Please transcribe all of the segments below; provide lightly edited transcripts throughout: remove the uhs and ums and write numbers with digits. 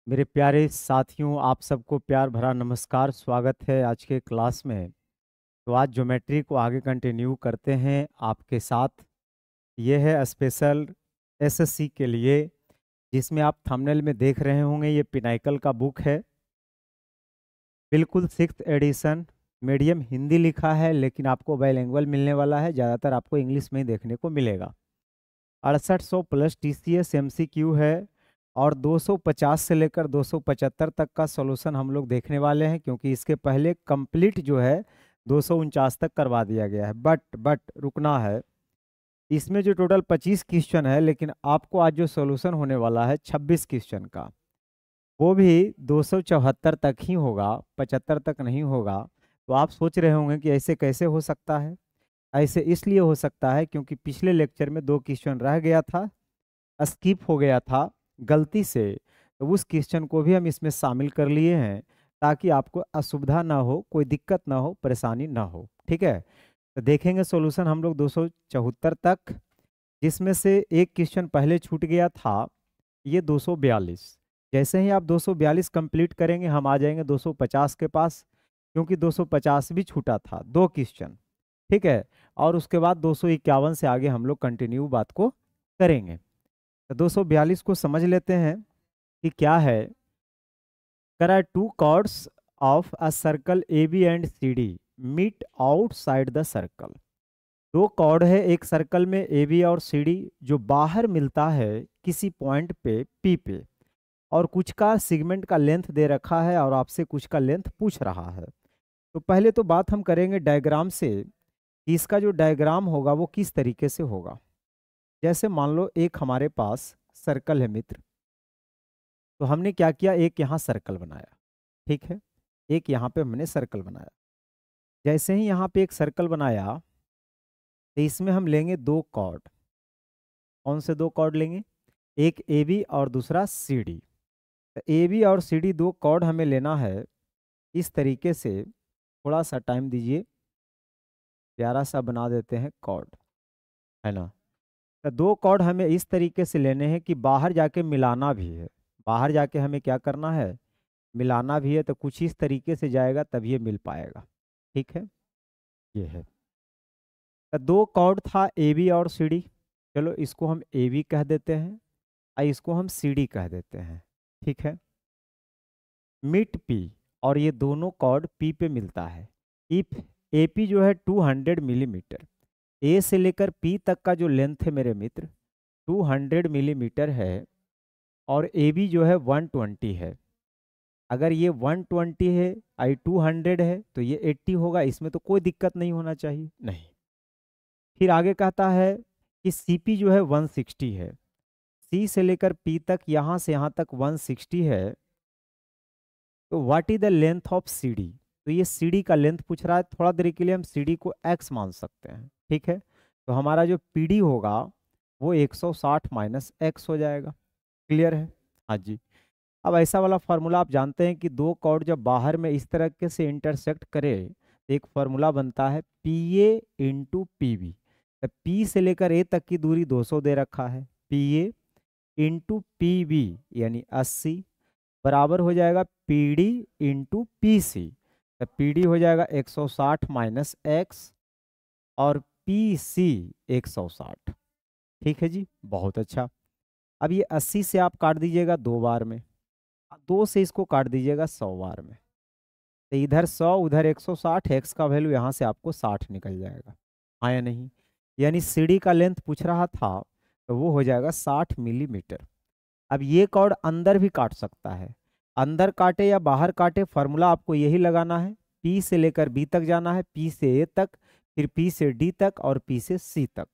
मेरे प्यारे साथियों, आप सबको प्यार भरा नमस्कार। स्वागत है आज के क्लास में। तो आज ज्योमेट्री को आगे कंटिन्यू करते हैं आपके साथ। ये है स्पेशल एसएससी के लिए, जिसमें आप थंबनेल में देख रहे होंगे। ये पिनाइकल का बुक है, बिल्कुल 6th एडिशन। मीडियम हिंदी लिखा है, लेकिन आपको बाइलिंगुअल मिलने वाला है। ज़्यादातर आपको इंग्लिश में ही देखने को मिलेगा। 6800 प्लस टीसीएस एमसीक्यू है, और 250 से लेकर 275 तक का सॉल्यूशन हम लोग देखने वाले हैं, क्योंकि इसके पहले कंप्लीट जो है 249 तक करवा दिया गया है। बट रुकना है। इसमें जो टोटल 25 क्वेश्चन है, लेकिन आपको आज जो सॉल्यूशन होने वाला है 26 क्वेश्चन का, वो भी 274 तक ही होगा, 75 तक नहीं होगा। तो आप सोच रहे होंगे कि ऐसे कैसे हो सकता है। ऐसे इसलिए हो सकता है क्योंकि पिछले लेक्चर में 2 क्वेश्चन रह गया था, स्किप हो गया था गलती से। तो उस क्वेश्चन को भी हम इसमें शामिल कर लिए हैं, ताकि आपको असुविधा ना हो, कोई दिक्कत ना हो, परेशानी ना हो। ठीक है। तो देखेंगे सॉल्यूशन हम लोग 274 तक, जिसमें से एक क्वेश्चन पहले छूट गया था, ये 242। जैसे ही आप 242 कंप्लीट करेंगे, हम आ जाएंगे 250 के पास, क्योंकि 250 भी छूटा था, 2 क्वेश्चन। ठीक है। और उसके बाद 251 से आगे हम लोग कंटिन्यू बात को करेंगे। तो 242 को समझ लेते हैं कि क्या है। There are two chords of a circle AB and CD meet outside the circle। दो कॉर्ड है एक सर्कल में AB और CD, जो बाहर मिलता है किसी पॉइंट पे P पे, और कुछ का सेगमेंट का लेंथ दे रखा है और आपसे कुछ का लेंथ पूछ रहा है। तो पहले तो बात हम करेंगे डायग्राम से, कि इसका जो डायग्राम होगा वो किस तरीके से होगा। जैसे मान लो एक हमारे पास सर्कल है मित्र। तो हमने क्या किया, एक यहाँ सर्कल बनाया। ठीक है। एक यहाँ पे हमने सर्कल बनाया। जैसे ही यहाँ पे एक सर्कल बनाया, तो इसमें हम लेंगे दो कॉर्ड। कौन से दो कॉर्ड लेंगे? एक ए बी और दूसरा सी डी। तो ए बी और सी डी दो कॉर्ड हमें लेना है इस तरीके से। थोड़ा सा टाइम दीजिए, प्यारा सा बना देते हैं कॉर्ड, है ना। तो दो कॉर्ड हमें इस तरीके से लेने हैं कि बाहर जाके मिलाना भी है। बाहर जाके हमें क्या करना है, मिलाना भी है। तो कुछ इस तरीके से जाएगा, तब ये मिल पाएगा। ठीक है। ये है। तो दो कॉर्ड था ए बी और सी डी। चलो इसको हम ए बी कह देते हैं, और इसको हम सी डी कह देते हैं। ठीक है। मिट पी, और ये दोनों कॉर्ड पी पे मिलता है। इफ ए पी जो है 200 मिलीमीटर, ए से लेकर पी तक का जो लेंथ है मेरे मित्र 200 मिलीमीटर है, और ए बी जो है 120 है। अगर ये 120 है, आई 200 है, तो ये 80 होगा। इसमें तो कोई दिक्कत नहीं होना चाहिए, नहीं। फिर आगे कहता है कि सीपी जो है 160 है। सी से लेकर पी तक, यहाँ से यहाँ तक 160 है। तो what is the length of C D? तो ये सी डी का लेंथ पूछ रहा है। थोड़ा देर के लिए हम सी डी को एक्स मान सकते हैं। ठीक है। तो हमारा जो पी डी होगा वो 160 माइनस एक्स हो जाएगा। क्लियर है? हाँ जी। अब ऐसा वाला फार्मूला आप जानते हैं कि दो कॉर्ड जब बाहर में इस तरह के से इंटरसेक्ट करे, तो एक फार्मूला बनता है P A into P B. तो पी से लेकर ए तक की दूरी 200 दे रखा है, P A into P B यानी 80, बराबर हो जाएगा P D into P C. तो पी डी हो जाएगा 160 माइनस एक्स, और पी सी 160। ठीक है जी, बहुत अच्छा। अब ये 80 से आप काट दीजिएगा 2 बार में, 2 से इसको काट दीजिएगा 100 बार में। तो इधर 100 उधर 160, एक्स का वैल्यू यहाँ से आपको 60 निकल जाएगा। हाँ या नहीं? यानी सीढ़ी का लेंथ पूछ रहा था, तो वो हो जाएगा 60 मिलीमीटर। अब ये कॉर्ड अंदर भी काट सकता है। अंदर काटे या बाहर काटे, फार्मूला आपको यही लगाना है। पी से लेकर बी तक जाना है, पी से ए तक, फिर पी से डी तक, और पी से सी तक।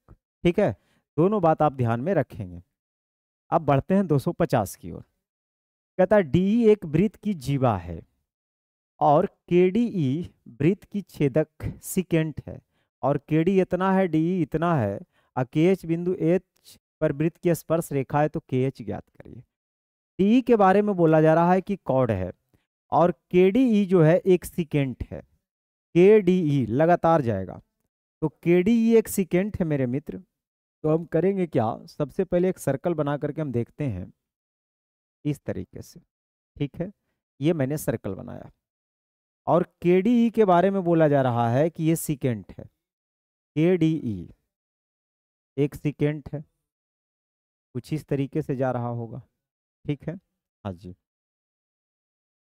ठीक है। दोनों बात आप ध्यान में रखेंगे। अब बढ़ते हैं 250 की ओर। कहता है डी एक वृत्त की जीवा है, और केडीई वृत्त की छेदक सिकेंट है। और केडी इतना है, डी इतना है, और के एच बिंदु एच पर वृत्त की स्पर्श रेखा है। तो के एच ज्ञात करिए। डी के बारे में बोला जा रहा है कि कॉर्ड है, और केडीई जो है एक सिकेंट है। केडीई लगातार जाएगा। तो केडीई एक सिकेंट है मेरे मित्र। तो हम करेंगे क्या, सबसे पहले एक सर्कल बना करके हम देखते हैं इस तरीके से। ठीक है, ये मैंने सर्कल बनाया। और के डी ई के बारे में बोला जा रहा है कि ये सीकेंट है, के डी ई एक सीकेंट है, कुछ इस तरीके से जा रहा होगा। ठीक है, हाँ जी,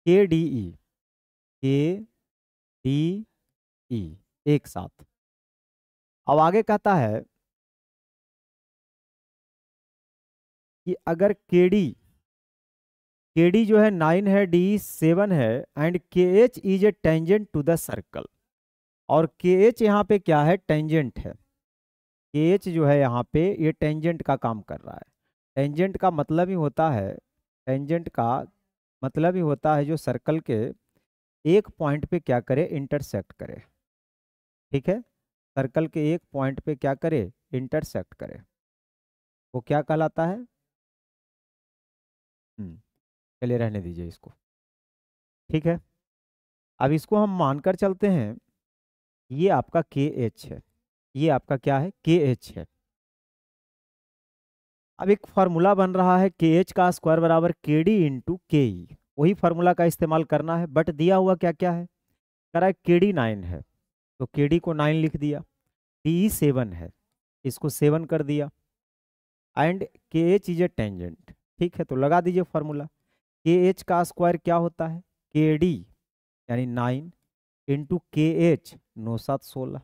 के डी ई, के डी ई एक साथ। अब आगे कहता है कि अगर केडी जो है 9 है, डी 7 है, and K H is a tangent to the circle. और के एच यहाँ पे क्या है, टेंजेंट है। के एच जो है यहाँ पे ये टेंजेंट का काम कर रहा है। टेंजेंट का मतलब ही होता है, टेंजेंट का मतलब ही होता है जो सर्कल के एक पॉइंट पे क्या करे, इंटरसेक्ट करे। ठीक है, सर्कल के एक पॉइंट पे क्या करे, इंटरसेक्ट करे, वो क्या कहलाता है। चलिए रहने दीजिए इसको। ठीक है, अब इसको हम मानकर चलते हैं, ये आपका के एच है, ये आपका क्या है, के एच है। अब एक फार्मूला बन रहा है, के एच का स्क्वायर बराबर के डी इंटू के ई। वही फार्मूला का इस्तेमाल करना है, बट दिया हुआ क्या क्या है, कह रहा है के डी 9 है, तो के डी को 9 लिख दिया। डी 7 है, इसको 7 कर दिया, and K H is a tangent. ठीक है, तो लगा दीजिए फार्मूला। के एच का स्क्वायर क्या होता है, के डी यानी 9 इंटू के एच, 9 7 16,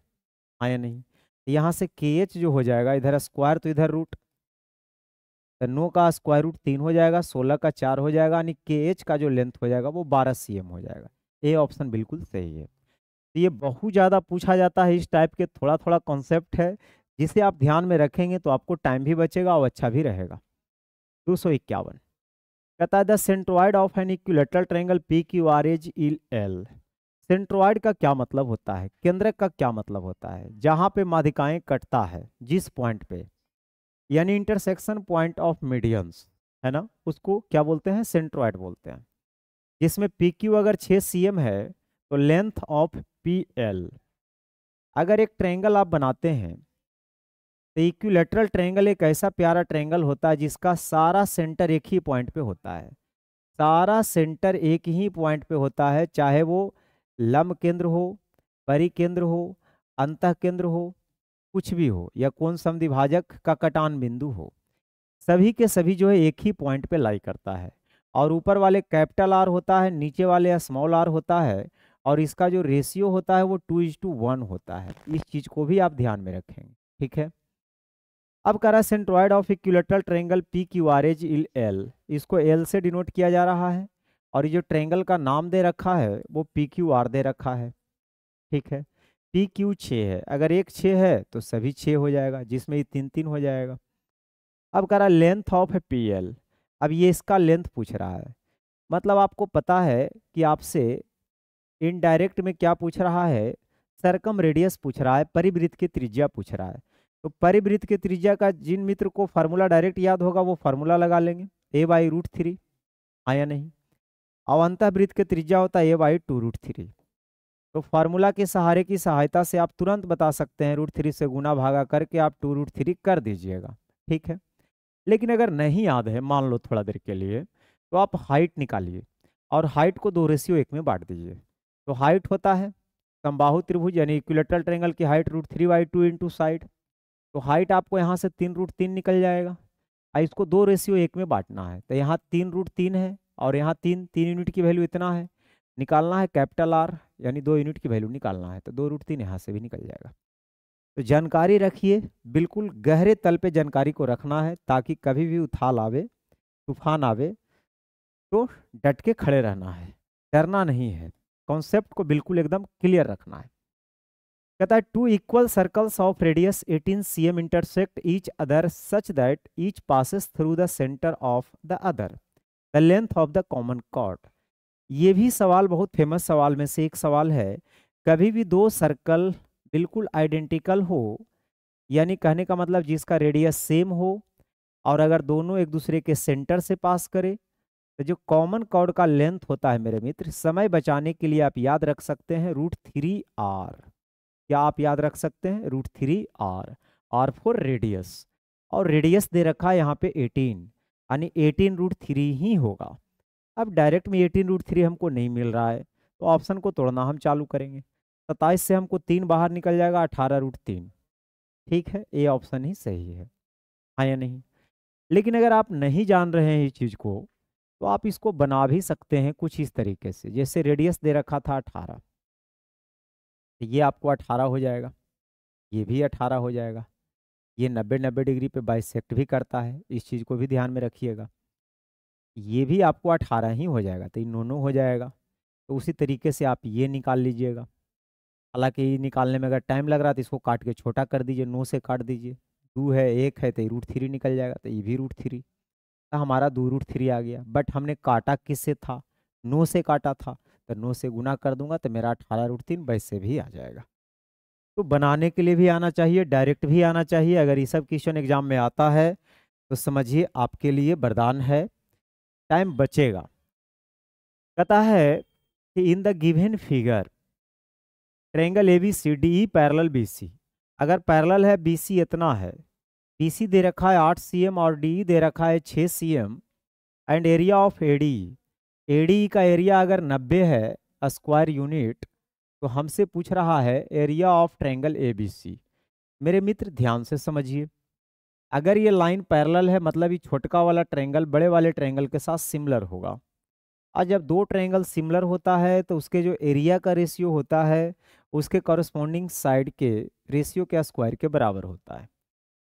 हाँ या नहीं। यहाँ से के एच जो हो जाएगा, इधर स्क्वायर तो इधर रूट, तो 9 का स्क्वायर रूट 3 हो जाएगा, 16 का 4 हो जाएगा, यानी के एच का जो लेंथ हो जाएगा वो 12 cm हो जाएगा। ए ऑप्शन बिल्कुल सही है। तो ये बहुत ज़्यादा पूछा जाता है, इस टाइप के थोड़ा थोड़ा कॉन्सेप्ट है, जिसे आप ध्यान में रखेंगे तो आपको टाइम भी बचेगा और अच्छा भी रहेगा। 251 कहता है the centroid of an equilateral triangle P Q R as L. Centroid का क्या मतलब होता है, केंद्रक का क्या मतलब होता है, जहां पे माध्यिकाएं कटता है, जिस पॉइंट पे, यानी इंटरसेक्शन पॉइंट ऑफ मीडियंस है ना, उसको क्या बोलते हैं, सेंट्रोइड बोलते हैं। जिसमें पी क्यू अगर 6 cm है तो लेंथ ऑफ पी एल। अगर एक ट्रायंगल आप बनाते हैं तो इक्विलेटरल ट्रायंगल एक ऐसा प्यारा ट्रायंगल होता है जिसका सारा सेंटर एक ही पॉइंट पे होता है। सारा सेंटर एक ही पॉइंट पे होता है, चाहे वो लंब केंद्र हो, परिकेंद्र हो, अंतः केंद्र हो, कुछ भी हो, या कौन समद्विभाजक का कटान बिंदु हो, सभी के सभी जो है एक ही पॉइंट पे लाई करता है। और ऊपर वाले कैपिटल आर होता है, नीचे वाले स्मॉल आर होता है, और इसका जो रेशियो होता है वो 2:1 होता है। इस चीज को भी आप ध्यान में रखेंगे। ठीक है, अब कह रहा है centroid of equilateral triangle P Q R as L, इसको एल से डिनोट किया जा रहा है, और ये जो ट्रायंगल का नाम दे रखा है वो पी क्यू आर दे रखा है। ठीक है, पी क्यू 6 है, अगर एक 6 है तो सभी 6 हो जाएगा, जिसमें ये 3 3 हो जाएगा। अब कह रहा है लेंथ ऑफ है पी एल। अब ये इसका लेंथ पूछ रहा है, मतलब आपको पता है कि आपसे इनडायरेक्ट में क्या पूछ रहा है, सरकम रेडियस पूछ रहा है, परिवृत्त की त्रिज्या पूछ रहा है। तो परिवृत्त की त्रिज्या का जिन मित्र को फार्मूला डायरेक्ट याद होगा वो फार्मूला लगा लेंगे, a/√3, हाँ या नहीं। और अंतःवृत्त की त्रिज्या होता है a/2√3। तो फार्मूला के सहारे की सहायता से आप तुरंत बता सकते हैं, √3 से गुना भागा करके आप 2√3 कर दीजिएगा। ठीक है, लेकिन अगर नहीं याद है, मान लो थोड़ा देर के लिए, तो आप हाइट निकालिए और हाइट को 2:1 में बांट दीजिए। तो हाइट होता है समबाहु त्रिभुज यानी इक्विलेटरल ट्रायंगल की हाइट √3/2 इंटू साइड। तो हाइट आपको यहाँ से 3√3 निकल जाएगा, और इसको 2:1 में बांटना है, तो यहाँ 3√3 है और यहाँ 3 यूनिट की वैल्यू इतना है, निकालना है कैपिटल आर यानी 2 यूनिट की वैल्यू निकालना है, तो 2√3 यहाँ से भी निकल जाएगा। तो जानकारी रखिए, बिल्कुल गहरे तल पे जानकारी को रखना है, ताकि कभी भी उथाल आवे, तूफान आवे तो डट के खड़े रहना है, डरना नहीं है, कॉन्सेप्ट को बिल्कुल एकदम क्लियर रखना है। कहता है 2 equal circles of radius 18 cm intersect each other such that each passes through the centre of the other, the length of the common chord. ये भी सवाल बहुत फेमस सवाल में से एक सवाल है। कभी भी दो सर्कल बिल्कुल आइडेंटिकल हो, यानी कहने का मतलब जिसका रेडियस सेम हो, और अगर दोनों एक दूसरे के सेंटर से पास करे, तो जो कॉमन कॉर्ड का लेंथ होता है मेरे मित्र, समय बचाने के लिए आप याद रख सकते हैं √3r। क्या आप याद रख सकते हैं, √3r, r फॉर रेडियस, और रेडियस दे रखा है यहाँ पे 18, यानी 18 √3 ही होगा। अब डायरेक्ट में 18√3 हमको नहीं मिल रहा है, तो ऑप्शन को तोड़ना हम चालू करेंगे। 27 से हमको 3 बाहर निकल जाएगा, 18√3। ठीक है, ये ऑप्शन ही सही है, हाँ या नहीं? लेकिन अगर आप नहीं जान रहे हैं इस चीज़ को, तो आप इसको बना भी सकते हैं कुछ इस तरीके से। जैसे रेडियस दे रखा था 18, तो ये आपको 18 हो जाएगा, ये भी 18 हो जाएगा। ये 90-90 डिग्री पे बाइसेक्ट भी करता है, इस चीज़ को भी ध्यान में रखिएगा। ये भी आपको 18 ही हो जाएगा, तो ये नो हो जाएगा। तो उसी तरीके से आप ये निकाल लीजिएगा। हालांकि ये निकालने में अगर टाइम लग रहा है तो इसको काट के छोटा कर दीजिए, 9 से काट दीजिए। 2 है, 1 है, तो √3 निकल जाएगा, तो ये भी √3, तो हमारा 2√3 आ गया। बट हमने काटा किससे था? 9 से काटा था, तो 9 से गुना कर दूंगा तो मेरा 18√3 वैसे भी आ जाएगा। तो बनाने के लिए भी आना चाहिए, डायरेक्ट भी आना चाहिए। अगर ये सब क्वेश्चन एग्जाम में आता है तो समझिए आपके लिए वरदान है, टाइम बचेगा। कहता है कि इन the given figure triangle ABCDE parallel BC। अगर पैरेलल है, BC इतना है, BC दे रखा है 8 cm और DE दे रखा है 6 cm, and area of ADE का एरिया अगर 90 है स्क्वायर यूनिट, तो हमसे पूछ रहा है एरिया ऑफ ट्रायंगल ABC। मेरे मित्र ध्यान से समझिए, अगर ये लाइन पैरेलल है मतलब ये छोटका वाला ट्रायंगल बड़े वाले ट्रायंगल के साथ सिमिलर होगा। और जब दो ट्रायंगल सिमिलर होता है तो उसके जो एरिया का रेशियो होता है उसके कॉरस्पॉन्डिंग साइड के रेशियो के स्क्वायर के बराबर होता है।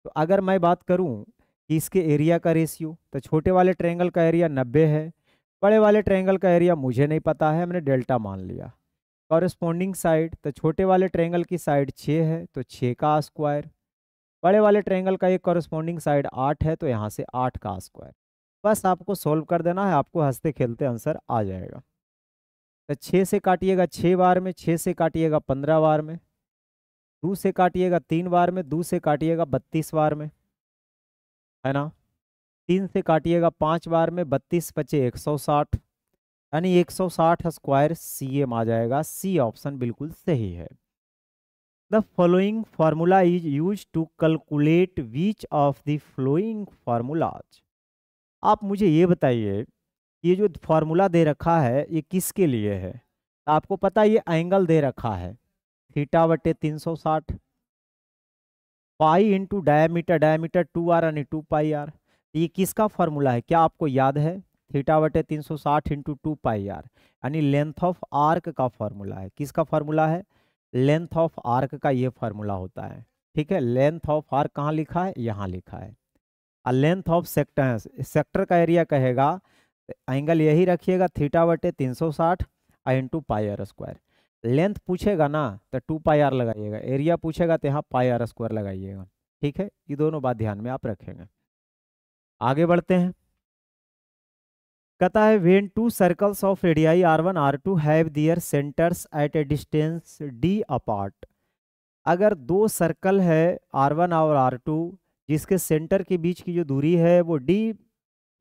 तो अगर मैं बात करूं कि इसके एरिया का रेशियो, तो छोटे वाले ट्रायंगल का एरिया 90 है, बड़े वाले ट्रायंगल का एरिया मुझे नहीं पता है, मैंने डेल्टा मान लिया। कॉरस्पॉन्डिंग साइड, तो छोटे वाले ट्रायंगल की साइड 6 है तो 6 का स्क्वायर, बड़े वाले ट्रायंगल का एक कॉरस्पॉन्डिंग साइड 8 है तो यहाँ से 8 का स्क्वायर। बस आपको सोल्व कर देना है, आपको हंसते खेलते आंसर आ जाएगा। तो 6 से काटिएगा 6 बार में, 6 से काटिएगा 15 बार में, 2 से काटिएगा 3 बार में, 2 से काटिएगा 32 बार में, है ना? 3 से काटिएगा 5 बार में, 32 बचे 160, यानी 160 स्क्वायर CM आ जाएगा। सी ऑप्शन बिल्कुल सही है। The following formula is use to calculate which of the following formulas. आप मुझे ये बताइए, ये जो फार्मूला दे रखा है ये किसके लिए है? आपको पता है ये एंगल दे रखा है θ/360, pi into diameter, diameter 2r यानी 2πr। ये किसका फार्मूला है, क्या आपको याद है? θ/360 इंटू 2πr यानी लेंथ ऑफ आर्क का फार्मूला है। किसका फार्मूला है? लेंथ ऑफ आर्क का ये फार्मूला होता है। ठीक है, लेंथ ऑफ आर्क कहाँ लिखा है? यहाँ लिखा है। और लेंथ ऑफ सेक्टर, सेक्टर का एरिया कहेगा, एंगल यही रखिएगा θ/360 इंटू πr²। लेंथ पूछेगा ना तो 2πr लगाइएगा, एरिया पूछेगा तो यहाँ πr² लगाइएगा। ठीक है, ये दोनों बात ध्यान में आप रखेंगे। आगे बढ़ते हैं। कहता है when two circles of radii R1 R2 have their centres at a distance d apart. अगर दो सर्कल है R1 और R2 जिसके सेंटर के बीच की जो दूरी है वो d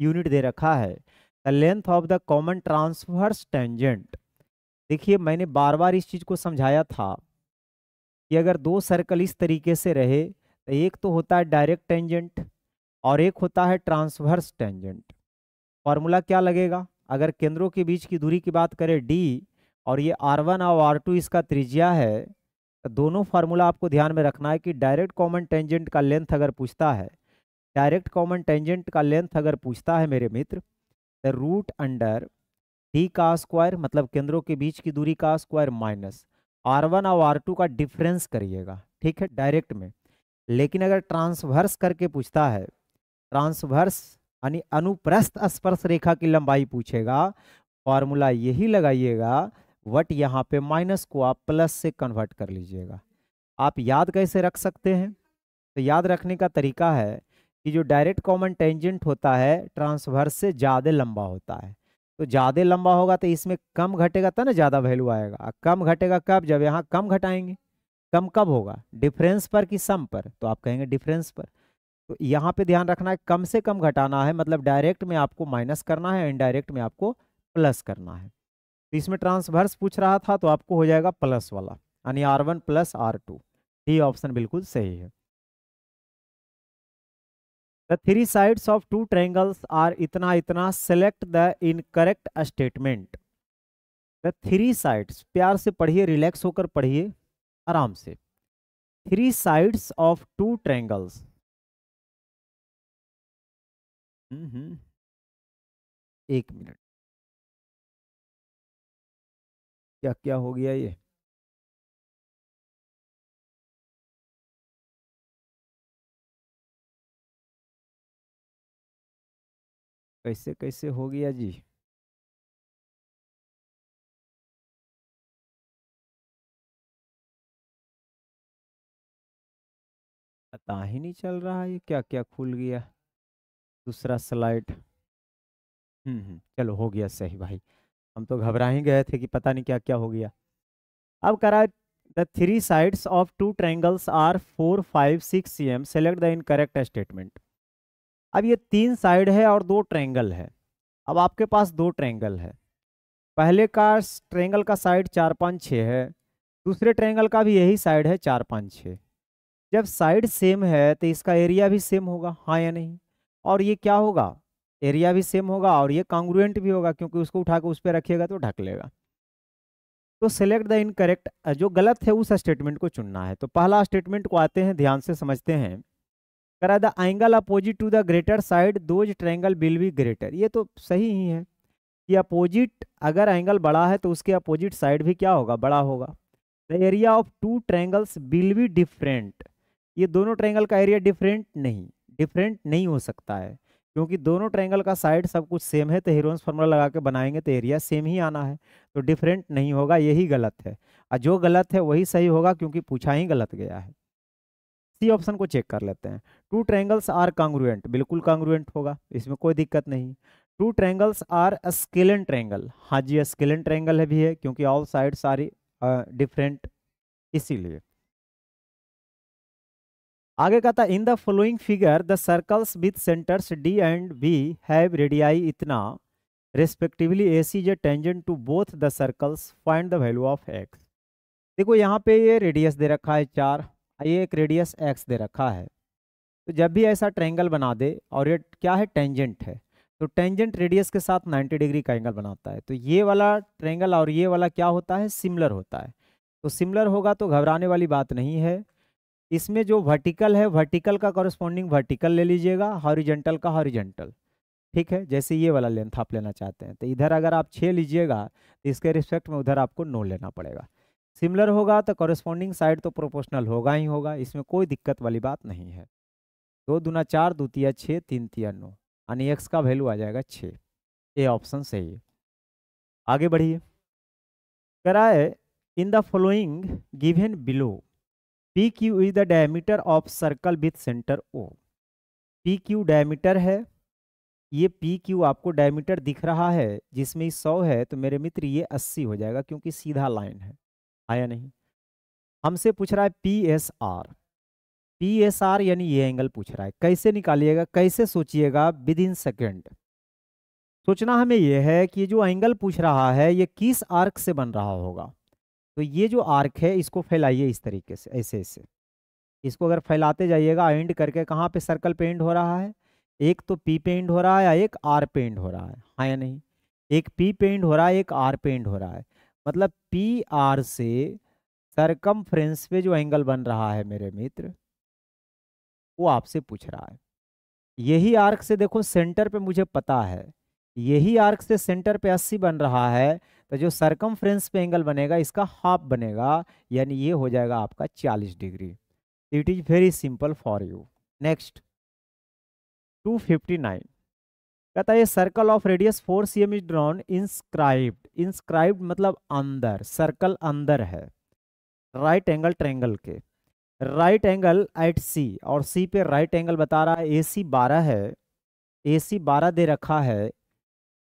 यूनिट दे रखा है, the length of the common transverse tangent. देखिए मैंने बार बार इस चीज़ को समझाया था कि अगर दो सर्कल इस तरीके से रहे तो एक तो होता है डायरेक्ट टेंजेंट और एक होता है ट्रांसवर्स टेंजेंट। फॉर्मूला क्या लगेगा? अगर केंद्रों के बीच की दूरी की बात करें d और ये R1 और R2 इसका त्रिज्या है, तो दोनों फार्मूला आपको ध्यान में रखना है कि डायरेक्ट कॉमन टेंजेंट का लेंथ अगर पूछता है, डायरेक्ट कॉमन टेंजेंट का लेंथ अगर पूछता है मेरे मित्र, तो √d का स्क्वायर मतलब केंद्रों के बीच की दूरी का स्क्वायर माइनस R1 और R2 का डिफरेंस करिएगा। ठीक है, डायरेक्ट में। लेकिन अगर ट्रांसवर्स करके पूछता है, ट्रांसवर्स यानी अनुप्रस्थ स्पर्श रेखा की लंबाई पूछेगा, फॉर्मूला यही लगाइएगा, वट यहाँ पे माइनस को आप प्लस से कन्वर्ट कर लीजिएगा। आप याद कैसे रख सकते हैं? तो याद रखने का तरीका है कि जो डायरेक्ट कॉमन टेंजेंट होता है ट्रांसवर्स से ज़्यादा लंबा होता है, तो ज़्यादा लंबा होगा तो इसमें कम घटेगा तब ना ज़्यादा वैल्यू आएगा। कम घटेगा कब? जब यहाँ कम घटाएंगे। कम कब होगा? डिफरेंस पर कि सम पर? तो आप कहेंगे डिफरेंस पर। तो यहाँ पे ध्यान रखना है, कम से कम घटाना है, मतलब डायरेक्ट में आपको माइनस करना है, इनडायरेक्ट में आपको प्लस करना है। तो इसमें ट्रांसवर्स पूछ रहा था तो आपको हो जाएगा प्लस वाला, यानी R1 + R2। डी ऑप्शन बिल्कुल सही है। The three sides of two triangles are इतना इतना, select the incorrect statement. The three sides, प्यार से पढ़िए, रिलैक्स होकर पढ़िए, आराम से। Three sides of two triangles. एक मिनट, क्या क्या हो गया ये? कैसे कैसे हो गया जी? पता ही नहीं चल रहा है ये क्या क्या खुल गया। दूसरा स्लाइड। चलो हो गया सही भाई। हम तो घबरा ही गए थे कि पता नहीं क्या क्या हो गया। अब करा, the three sides of two triangles are 4, 5, 6 cm, select the incorrect statement. अब ये तीन साइड है और दो ट्रायंगल है। अब आपके पास दो ट्रायंगल है। पहले का ट्रायंगल का साइड 4, 5, 6 है, दूसरे ट्रायंगल का भी यही साइड है 4, 5, 6। जब साइड सेम है तो इसका एरिया भी सेम होगा, हाँ या नहीं? और ये क्या होगा, एरिया भी सेम होगा और ये कॉन्ग्रुएंट भी होगा, क्योंकि उसको उठा के उस पर रखिएगा तो ढक लेगा। तो सेलेक्ट द इनकरेक्ट, जो गलत है उस स्टेटमेंट को चुनना है। तो पहला स्टेटमेंट को आते हैं, ध्यान से समझते हैं। करा, the angle opposite to the greater side those triangle will be greater. ये तो सही ही है कि अपोजिट, अगर एंगल बड़ा है तो उसके अपोजिट साइड भी क्या होगा, बड़ा होगा। The area of two triangles will be different. ये दोनों ट्रायंगल का एरिया डिफरेंट नहीं हो सकता है, क्योंकि दोनों ट्रायंगल का साइड सब कुछ सेम है, तो हेरोन्स फार्मूला लगा के बनाएंगे तो एरिया सेम ही आना है। तो डिफरेंट नहीं होगा, यही गलत है। और जो गलत है वही सही होगा, क्योंकि पूछा ही गलत गया है। सी ऑप्शन को चेक कर लेते हैं। टू ट्रायंगल्स आर कॉन्ग्रुएंट, बिल्कुल कॉन्ग्रुएंट होगा, इसमें कोई दिक्कत नहीं। Two triangles are scalene triangle, हाँ जी स्केलन ट्रायंगल है भी है, क्योंकि ऑल साइड्स आर डिफरेंट, इसीलिए। आगे कहता है, in the following figure the circles with centres D and B have radii इतना, रेस्पेक्टिवली AC जे tangent to both the circles, find the value of x। देखो यहाँ पे ये रेडियस दे रखा है 4, ये एक रेडियस x दे रखा है। तो जब भी ऐसा ट्रायंगल बना दे और ये क्या है, टेंजेंट है, तो टेंजेंट रेडियस के साथ 90 डिग्री का एंगल बनाता है। तो ये वाला ट्रायंगल और ये वाला क्या होता है, सिमिलर होता है। तो सिमिलर होगा तो घबराने वाली बात नहीं है। इसमें जो वर्टिकल है, वर्टिकल का कॉरस्पॉन्डिंग वर्टिकल ले लीजिएगा, हॉरिजेंटल का हॉरिजेंटल। ठीक है, जैसे ये वाला लेंथ आप लेना चाहते हैं तो इधर अगर आप 6 लीजिएगा तो इसके रिस्पेक्ट में उधर आपको 9 लेना पड़ेगा। सिमिलर होगा तो कॉरस्पॉन्डिंग साइड तो प्रोपोर्शनल होगा ही होगा, इसमें कोई दिक्कत वाली बात नहीं है। 2 दूना 4, 2 तिया 6, 3 तिया 9, यानी एक्स का वैल्यू आ जाएगा 6। ये ऑप्शन सही है। आगे बढ़िए। कराए, इन the following given below PQ is the diameter of circle with centre O। PQ diameter है, ये PQ आपको डायमीटर दिख रहा है, जिसमें 100 है तो मेरे मित्र ये 80 हो जाएगा, क्योंकि सीधा लाइन है, आया नहीं? हमसे पूछ रहा है PSR यानी ये एंगल पूछ रहा है। कैसे निकालिएगा, कैसे सोचिएगा, विद इन सेकेंड। सोचना हमें यह है कि जो एंगल पूछ रहा है ये किस आर्क से बन रहा होगा। तो ये जो आर्क है इसको फैलाइए इस तरीके से, ऐसे ऐसे इसको अगर फैलाते जाइएगा, एंड करके कहाँ पे सर्कल पे एंड हो रहा है, एक तो P पे एंड हो रहा है या एक R पे एंड हो रहा है, हाँ या नहीं? एक P पे एंड हो रहा है, एक R पे एंड हो रहा है। मतलब PR से सरकमफ्रेंस पे जो एंगल बन रहा है मेरे मित्र, वो आपसे पूछ रहा है। यही आर्क से देखो सेंटर पे मुझे पता है, यही आर्क से सेंटर पे 80 बन रहा है, तो जो सरकमफ्रेंस पे एंगल बनेगा इसका हाफ बनेगा, यानी ये हो जाएगा आपका 40 degree. It is very simple for you. Next 259 कहता है, circle of radius 4 cm is drawn inscribed. Inscribed मतलब अंदर, सर्कल अंदर है राइट एंगल ट्रायंगल के, राइट एंगल एट C, और C पे राइट एंगल बता रहा है, AC 12 है, AC 12 दे रखा है।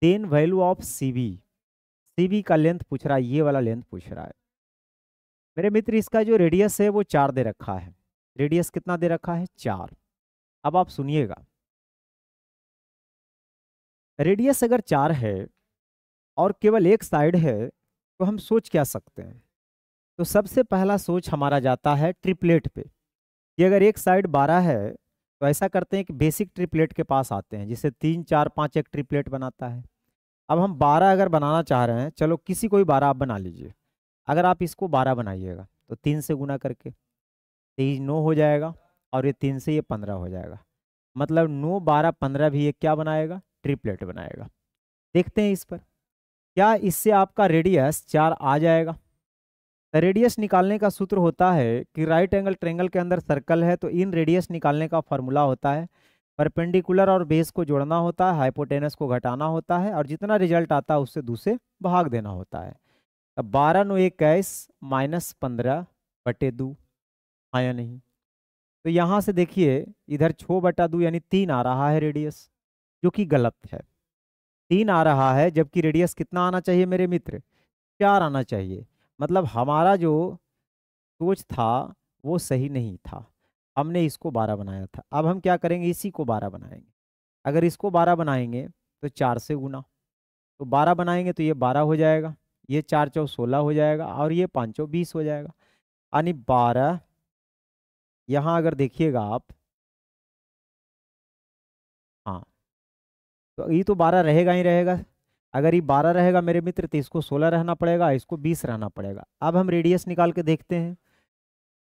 देन वैल्यू ऑफ CB का लेंथ पूछ रहा है, ये वाला लेंथ पूछ रहा है मेरे मित्र। इसका जो रेडियस है वो 4 दे रखा है। रेडियस कितना दे रखा है, 4। अब आप सुनिएगा, रेडियस अगर 4 है और केवल एक साइड है तो हम सोच क्या सकते हैं? तो सबसे पहला सोच हमारा जाता है ट्रिपलेट पे, कि अगर एक साइड 12 है तो ऐसा करते हैं कि बेसिक ट्रिपलेट के पास आते हैं, जिसे 3 4 5 एक ट्रिपलेट बनाता है। अब हम 12 अगर बनाना चाह रहे हैं, चलो किसी कोई 12 आप बना लीजिए। अगर आप इसको 12 बनाइएगा तो 3 से गुना करके 23 9 हो जाएगा, और ये 3 से ये 15 हो जाएगा। मतलब 9 12 15 भी ये क्या बनाएगा, ट्रिपलेट बनाएगा। देखते हैं इस पर, क्या इससे आपका रेडियस 4 आ जाएगा। रेडियस निकालने का सूत्र होता है कि राइट एंगल ट्रायंगल के अंदर सर्कल है तो इन रेडियस निकालने का फॉर्मूला होता है, परपेंडिकुलर और बेस को जोड़ना होता है, हाइपोटेनस को घटाना होता है, और जितना रिजल्ट आता है उससे दूसरे भाग देना होता है। अब 12 9 21 -15/2, हाँ या नहीं। तो यहाँ से देखिए इधर 6/2 यानी 3 आ रहा है रेडियस, जो कि गलत है। 3 आ रहा है जबकि रेडियस कितना आना चाहिए मेरे मित्र, 4 आना चाहिए। मतलब हमारा जो सोच था वो सही नहीं था, हमने इसको 12 बनाया था। अब हम क्या करेंगे, इसी को 12 बनाएंगे। अगर इसको 12 बनाएंगे तो 4 से गुना, तो 12 बनाएंगे तो ये 12 हो जाएगा, ये 4 चौ 16 हो जाएगा, और ये 5 चौ 20 हो जाएगा। यानी 12, यहाँ अगर देखिएगा आप, हाँ, तो ये तो 12 रहेगा ही रहेगा। अगर ये 12 रहेगा मेरे मित्र तो इसको 16 रहना पड़ेगा, इसको 20 रहना पड़ेगा। अब हम रेडियस निकाल के देखते हैं,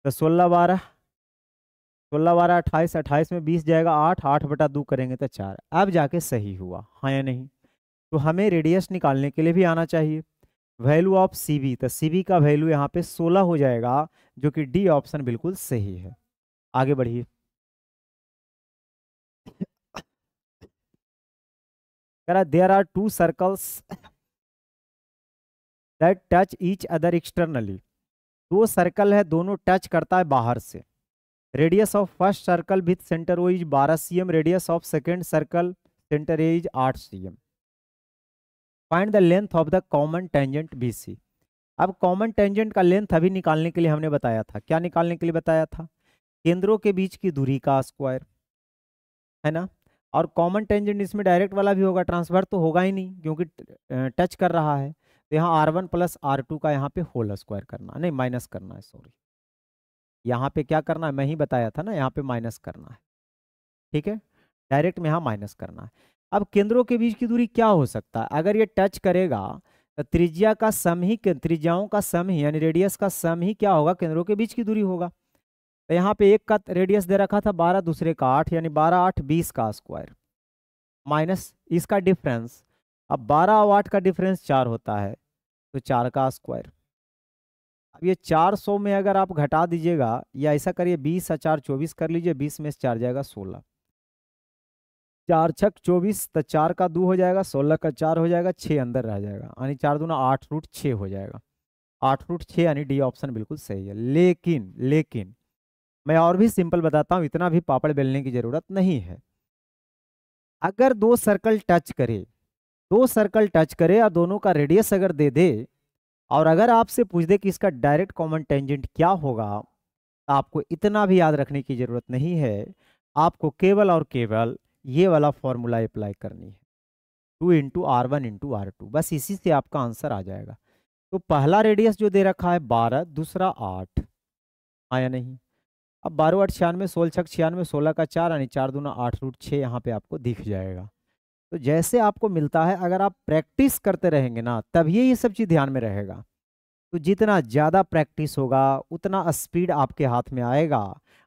तो 16 12 16 12 28, 28 में 20 जाएगा 8, 8/2 करेंगे तो 4। अब जाके सही हुआ, हाँ या नहीं। तो हमें रेडियस निकालने के लिए भी आना चाहिए। वैल्यू ऑफ सी बी, तो सी बी का वैल्यू यहाँ पे 16 हो जाएगा, जो कि डी ऑप्शन बिल्कुल सही है। आगे बढ़िए। कह रहा there are 2 circles that touch each other externally. 2 circle है, दोनों टच करता है बाहर से। Radius of first circle with centre O is 12 cm, radius of second circle centre A is 8 cm। Find the length of the common tangent B C. अब common tangent का length अभी निकालने के लिए हमने बताया था, क्या निकालने के लिए बताया था, केंद्रों के बीच की दूरी का स्क्वायर, है ना। और कॉमन टेंजेंट इसमें डायरेक्ट वाला भी होगा, ट्रांसफर तो होगा ही नहीं क्योंकि टच कर रहा है। तो यहाँ R1 + R2 का यहाँ पे होल स्क्वायर करना, नहीं माइनस करना है, सॉरी। यहाँ पे क्या करना है, मैं ही बताया था ना, यहाँ पे माइनस करना है, ठीक है। डायरेक्ट में यहाँ माइनस करना है। अब केंद्रों के बीच की दूरी क्या हो सकता है, अगर ये टच करेगा तो त्रिज्या का सम ही, त्रिज्याओं का सम ही यानी रेडियस का सम ही क्या होगा, केंद्रों के बीच की दूरी होगा। तो यहाँ पे एक का रेडियस दे रखा था 12, दूसरे का 8, यानी 12 8 20 का स्क्वायर माइनस इसका डिफरेंस। अब 12 और 8 का डिफरेंस 4 होता है, तो 4 का स्क्वायर। अब ये 400 में अगर आप घटा दीजिएगा, या ऐसा करिए 20 और 4 24 कर लीजिए, 20 में से 4 जाएगा 16, 4 छक 24, तो 4 का 2 हो जाएगा, 16 का 4 हो जाएगा, 6 अंदर रह जाएगा, यानी 4 दूना 8√6 हो जाएगा। 8√6 यानी डी ऑप्शन बिल्कुल सही है। लेकिन मैं और भी सिंपल बताता हूँ, इतना भी पापड़ बेलने की जरूरत नहीं है। अगर दो सर्कल टच करे, दो सर्कल टच करे और दोनों का रेडियस अगर दे दे, और अगर आपसे पूछ दे कि इसका डायरेक्ट कॉमन टेंजेंट क्या होगा, तो आपको इतना भी याद रखने की जरूरत नहीं है। आपको केवल और केवल ये वाला फॉर्मूला अप्लाई करनी है, 2 × R1 × R2, बस इसी से आपका आंसर आ जाएगा। तो पहला रेडियस जो दे रखा है 12, दूसरा 8, आया नहीं। अब 12 8 96, 16 छक 96, 16 का 4 यानी 4 दूना 8√6 यहाँ पे आपको दिख जाएगा। तो जैसे आपको मिलता है, अगर आप प्रैक्टिस करते रहेंगे ना, तभी ये सब चीज़ ध्यान में रहेगा। तो जितना ज़्यादा प्रैक्टिस होगा उतना स्पीड आपके हाथ में आएगा,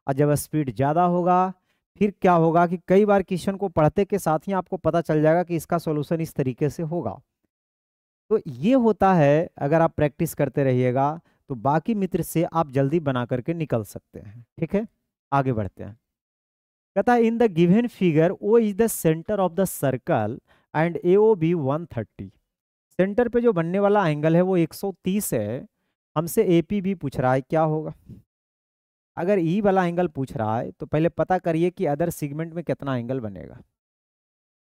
और जब स्पीड ज़्यादा होगा फिर क्या होगा कि कई बार क्वेश्चन को पढ़ते के साथ ही आपको पता चल जाएगा कि इसका सॉल्यूशन इस तरीके से होगा। तो ये होता है, अगर आप प्रैक्टिस करते रहिएगा तो बाकी मित्र से आप जल्दी बना करके निकल सकते हैं, ठीक है। आगे बढ़ते हैं। कहता है in the given figure O is the centre of the circle and A O B 130। Centre पे जो बनने वाला एंगल है वो 130 है। हमसे ए पी बी पूछ रहा है, क्या होगा। अगर ई वाला एंगल पूछ रहा है तो पहले पता करिए कि अदर सेगमेंट में कितना एंगल बनेगा,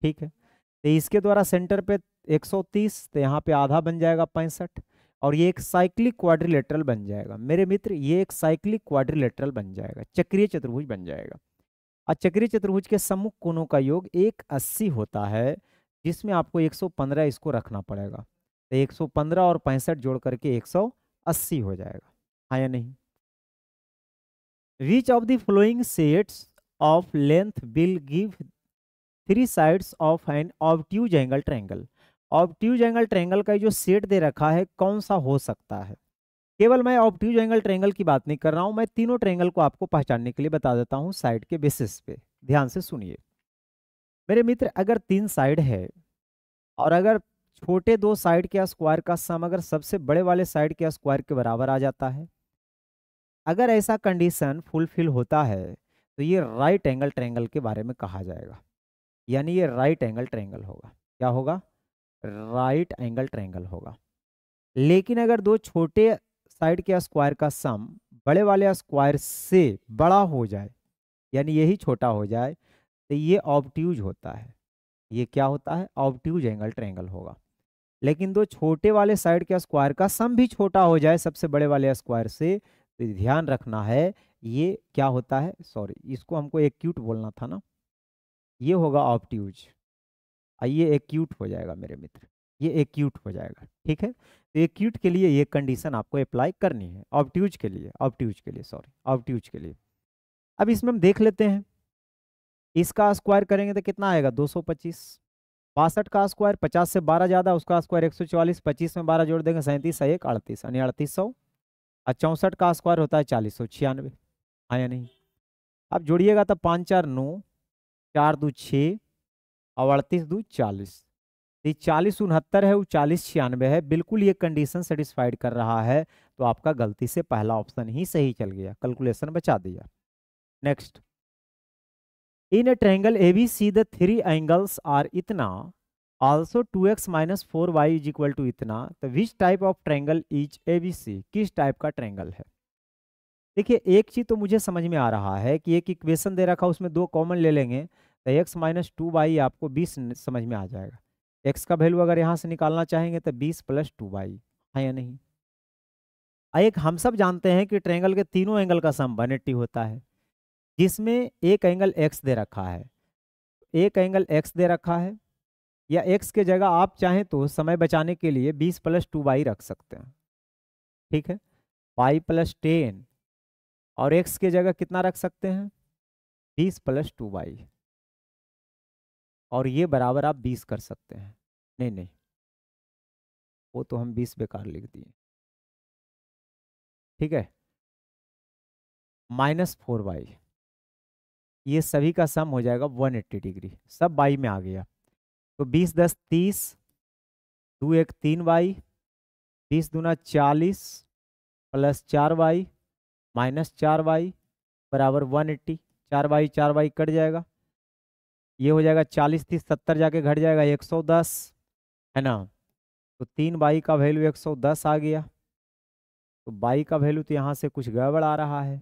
ठीक है। तो इसके द्वारा सेंटर पे 130, तो यहाँ पे आधा बन जाएगा 65, और ये एक साइक्लिक क्वाड्रिलेटरल बन जाएगा मेरे मित्र, ये एक साइक्लिक क्वाड्रिलेटरल बन जाएगा, चक्रीय चतुर्भुज बन जाएगा। और चक्रीय चतुर्भुज के सम्मुख कोणों का योग 180 होता है, जिसमें आपको 115 इसको रखना पड़ेगा। तो 115 और 65 जोड़ करके 180 हो जाएगा, हाँ या नहीं। Which of the following sets of length will give 3 sides of an obtuse angle triangle. Obtuse angle triangle का जो सेट दे रखा है कौन सा हो सकता है। केवल मैं ऑब्ट्यूज एंगल ट्रायंगल की बात नहीं कर रहा हूं, मैं तीनों ट्रायंगल को आपको पहचानने के लिए बता देता हूं साइड के बेसिस पे। ध्यान से सुनिए मेरे मित्र, अगर 3 साइड है और अगर छोटे 2 साइड के स्क्वायर का सम अगर सबसे बड़े वाले साइड के स्क्वायर के बराबर आ जाता है, अगर ऐसा कंडीशन फुलफिल होता है तो ये राइट एंगल ट्रायंगल के बारे में कहा जाएगा, यानी ये राइट एंगल ट्रायंगल होगा। क्या होगा? राइट एंगल ट्रायंगल होगा। लेकिन अगर दो छोटे साइड के स्क्वायर का सम बड़े वाले स्क्वायर से बड़ा हो जाए, यानी यही छोटा हो जाए, तो ये ऑब्ट्यूज होता है। ये क्या होता है? ऑब्ट्यूज एंगल ट्रायंगल होगा। लेकिन दो छोटे वाले साइड के स्क्वायर का सम भी छोटा हो जाए सबसे बड़े वाले स्क्वायर से, तो ध्यान रखना है ये क्या होता है, सॉरी इसको हमको एक्यूट बोलना था ना, ये होगा ऑब्ट्यूज। ये एक्यूट हो जाएगा मेरे मित्र, ये एक्यूट हो जाएगा। ठीक है, तो एक्यूट के लिए ये कंडीशन आपको अप्लाई करनी है, ऑब्ट्यूज के लिए, ऑब्ट्यूज के लिए, सॉरी ऑब्ट्यूज के लिए। अब इसमें हम देख लेते हैं, इसका स्क्वायर करेंगे तो कितना आएगा? 225। 62 का स्क्वायर 50 से 12 ज़्यादा, उसका स्क्वायर 144, 25 में 12 जोड़ देंगे 37, 1 38 यानी 3800। और 64 का स्क्वायर होता है 4096। हाँ या नहीं? अब जोड़िएगा तो 5 4 9, 4 2 6 और 38 2 40। ये 40 69 है, वो 40 96 है। बिल्कुल ये कंडीशन सेटिस्फाइड कर रहा है, तो आपका गलती से पहला ऑप्शन ही सही चल गया, कैलकुलेशन बचा दिया। Next, in a triangle ABC the 3 angles are इतना, also 2x minus 4y is equal to इतना, तो which type of triangle is ABC? किस टाइप का ट्रायंगल है? देखिए एक चीज तो मुझे समझ में आ रहा है कि एक इक्वेशन दे रखा, उसमें 2 कॉमन ले लेंगे तो x माइनस 2y आपको 20 समझ में आ जाएगा। x का वैल्यू अगर यहाँ से निकालना चाहेंगे तो 20 प्लस 2y है या नहीं? एक हम सब जानते हैं कि ट्रायंगल के तीनों एंगल का सम 180 होता है, जिसमें एक एंगल x दे रखा है, एक एंगल x दे रखा है, या x के जगह आप चाहें तो समय बचाने के लिए 20 प्लस 2y रख सकते हैं। ठीक है, y प्लस 10, और x के जगह कितना रख सकते हैं? 20 प्लस 2y, और ये बराबर आप 20 कर सकते हैं। नहीं नहीं, वो तो हम 20 बेकार लिख दिए। ठीक है, माइनस 4y, ये सभी का सम हो जाएगा 180 डिग्री, सब y में आ गया। तो 20 10 30, 2 1 3y, 20 दूना 40 प्लस 4y माइनस 4y बराबर 180। 4y कट जाएगा, ये हो जाएगा 40 30 70 जाके घट जाएगा 110, है ना? तो 3y का वैल्यू 110 आ गया। तो y का वैल्यू तो यहाँ से कुछ गड़बड़ आ रहा है,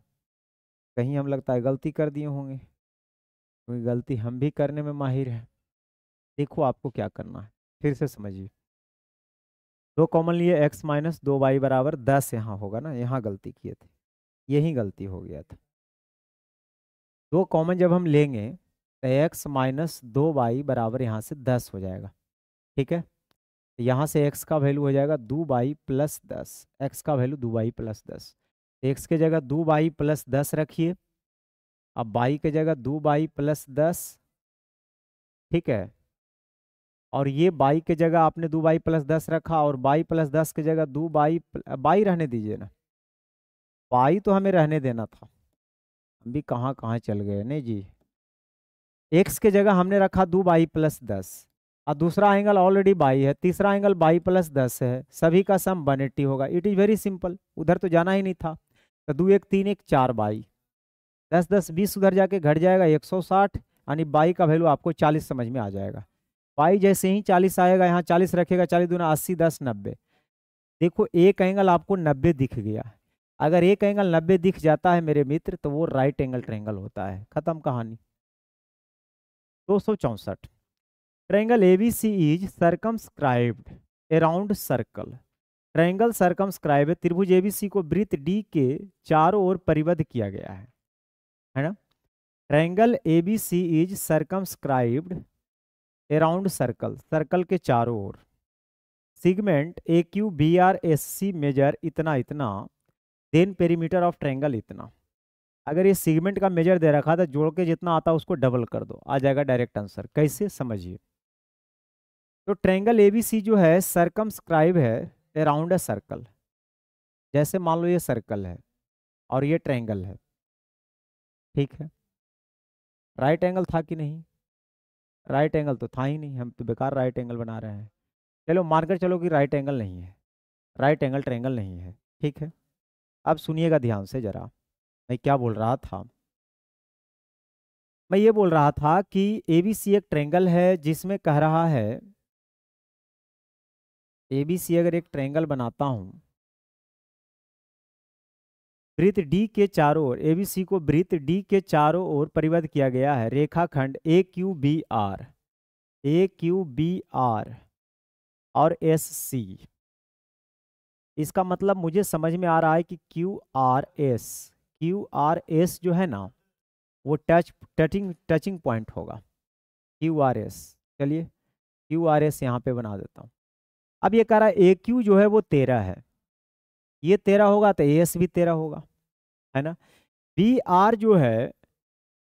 कहीं हम लगता है गलती कर दिए होंगे, क्योंकि गलती हम भी करने में माहिर है। देखो आपको क्या करना है, फिर से समझिए। 2 कॉमन लिए, x माइनस 2y बराबर 10 यहाँ होगा ना, यहाँ गलती किए थे, यही गलती हो गया था। 2 कॉमन जब हम लेंगे तो x माइनस 2y बराबर यहाँ से 10 हो जाएगा। ठीक है, यहाँ से x का वैल्यू हो जाएगा 2y प्लस 10, x का वैल्यू 2y प्लस 10। x के जगह 2y प्लस 10 रखिए, अब y के जगह 2y प्लस 10। ठीक है, और ये y के जगह आपने 2y प्लस 10 रखा, और y प्लस 10 की जगह 2y रहने दीजिए ना, y तो हमें रहने देना था, हम भी कहाँ कहाँ चल गए नहीं जी। x के जगह हमने रखा 2y प्लस 10, और दूसरा एंगल ऑलरेडी y है, तीसरा एंगल y प्लस 10 है, सभी का सम 180 होगा। इट इज़ वेरी सिंपल, उधर तो जाना ही नहीं था। तो 2 1 3 1 4y, 10 10 20 उधर जाके घट जाएगा 160, यानी y का वैल्यू आपको 40 समझ में आ जाएगा। y जैसे ही 40 आएगा, यहाँ 40 रखेगा, 40 दूना 80 10 90। देखो एक एंगल आपको 90 दिख गया, अगर एक एंगल 90 दिख जाता है मेरे मित्र, तो वो राइट एंगल ट्रायंगल होता है, खत्म कहानी। 264, triangle ABC is circumscribed around circle. Triangle circumscribe है, त्रिभुज ABC को वृत्त D के चारों ओर परिबद्ध किया गया है ना? Triangle ABC is circumscribed around circle, circle के चारों ओर। सिगमेंट AQBRSC मेजर इतना इतना, देन पेरीमीटर ऑफ ट्रायंगल इतना। अगर ये सेगमेंट का मेजर दे रखा था, जोड़ के जितना आता उसको डबल कर दो, आ जाएगा डायरेक्ट आंसर। कैसे, समझिए। तो ट्रायंगल एबीसी जो है सरकमस्क्राइब है अराउंड अ सर्कल। जैसे मान लो ये सर्कल है और ये ट्रायंगल है, ठीक है। राइट एंगल था कि नहीं? राइट एंगल तो था ही नहीं, हम तो बेकार राइट एंगल बना रहे हैं। चलो मानकर चलो कि राइट एंगल नहीं है, राइट एंगल ट्रायंगल नहीं है, ठीक है। अब सुनिएगा ध्यान से जरा, मैं क्या बोल रहा था। मैं ये बोल रहा था कि एबीसी एक ट्रायंगल है जिसमें कह रहा है, एबीसी अगर एक ट्रायंगल बनाता हूं, वृत्त डी के चारों ओर, एबीसी को वृत्त डी के चारों ओर परिबद्ध किया गया है रेखाखंड A Q B R, A Q B R और एस सी। इसका मतलब मुझे समझ में आ रहा है कि क्यू आर एस जो है ना, वो टचिंग पॉइंट होगा, क्यू आर एस। चलिए क्यू आर एस यहाँ पे बना देता हूँ। अब ये कह रहा है ए क्यू जो है वो 13 है, ये 13 होगा तो ए एस भी 13 होगा, है ना। बी आर जो है